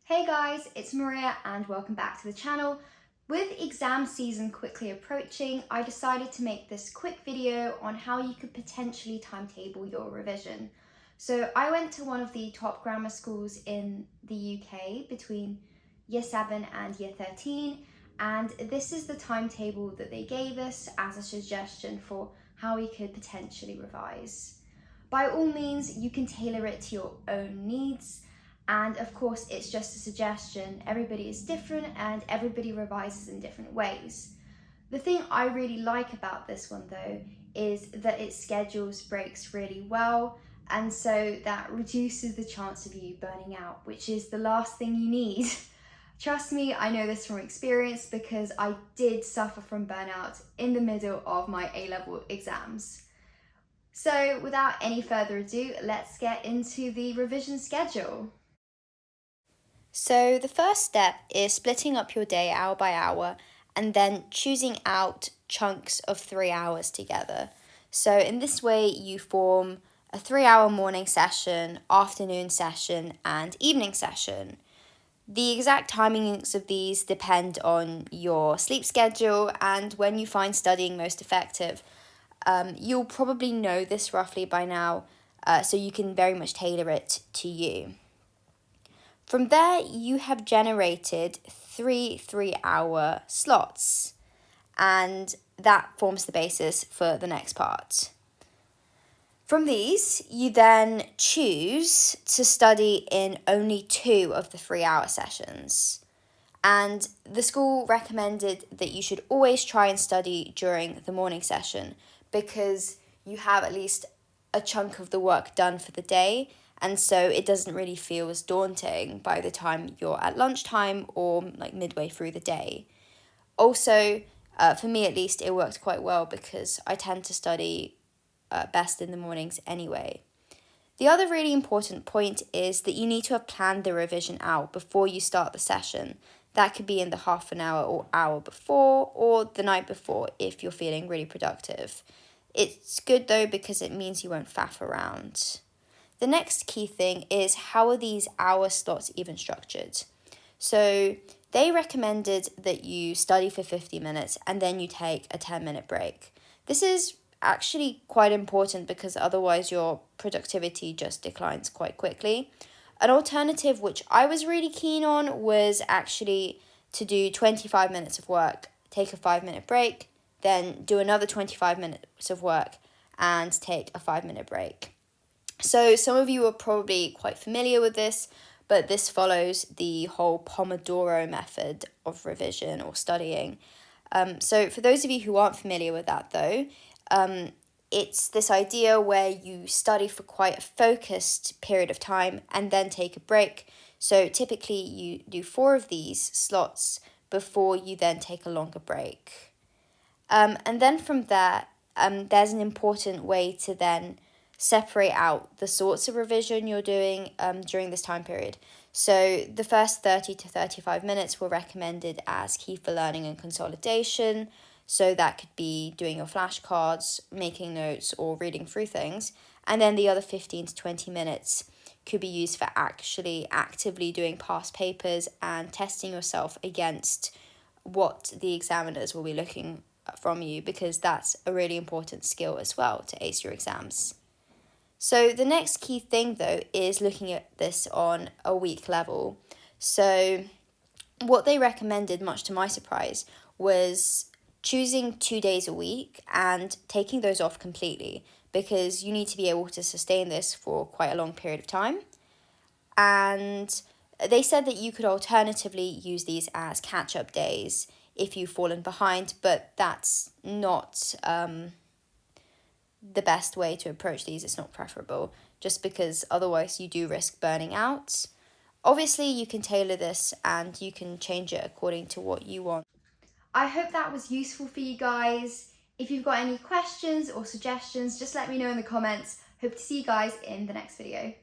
Hey guys, it's Maria and welcome back to the channel. With exam season quickly approaching, I decided to make this quick video on how you could potentially timetable your revision. So I went to one of the top grammar schools in the UK between year 7 and year 13, and this is the timetable that they gave us as a suggestion for how we could potentially revise. By all means, you can tailor it to your own needs. And of course, it's just a suggestion. Everybody is different and everybody revises in different ways. The thing I really like about this one though is that it schedules breaks really well, and so that reduces the chance of you burning out, which is the last thing you need. Trust me, I know this from experience because I did suffer from burnout in the middle of my A-level exams. So without any further ado, let's get into the revision schedule. So the first step is splitting up your day hour by hour and then choosing out chunks of 3 hours together. So in this way you form a 3-hour morning session, afternoon session and evening session. The exact timings of these depend on your sleep schedule and when you find studying most effective. You'll probably know this roughly by now, so you can very much tailor it to you. From there, you have generated 3 3-hour slots, and that forms the basis for the next part. From these, you then choose to study in only 2 of the 3-hour sessions. And the school recommended that you should always try and study during the morning session because you have at least a chunk of the work done for the day, and so it doesn't really feel as daunting by the time you're at lunchtime or like midway through the day. Also, for me at least, it worked quite well because I tend to study best in the mornings anyway. The other really important point is that you need to have planned the revision out before you start the session. That could be in the half an hour or hour before or the night before if you're feeling really productive. It's good though because it means you won't faff around. The next key thing is how are these hour slots even structured? So they recommended that you study for 50 minutes and then you take a 10-minute break. This is actually quite important because otherwise your productivity just declines quite quickly. An alternative which I was really keen on was actually to do 25 minutes of work, take a 5-minute break, then do another 25 minutes of work and take a 5-minute break. So some of you are probably quite familiar with this, but this follows the whole Pomodoro method of revision or studying. So for those of you who aren't familiar with that though, it's this idea where you study for quite a focused period of time and then take a break. So typically you do 4 of these slots before you then take a longer break. And then from there, there's an important way to then separate out the sorts of revision you're doing during this time period. So the first 30 to 35 minutes were recommended as key for learning and consolidation. So that could be doing your flashcards, making notes, or reading through things. And then the other 15 to 20 minutes could be used for actually actively doing past papers and testing yourself against what the examiners will be looking from you, because that's a really important skill as well to ace your exams. So the next key thing though is looking at this on a week level. So what they recommended, much to my surprise, was choosing 2 days a week and taking those off completely because you need to be able to sustain this for quite a long period of time. And they said that you could alternatively use these as catch-up days if you've fallen behind, but that's not the best way to approach these. It's not preferable, just because otherwise you do risk burning out. Obviously, you can tailor this and you can change it according to what you want. I hope that was useful for you guys. If you've got any questions or suggestions, just let me know in the comments. Hope to see you guys in the next video.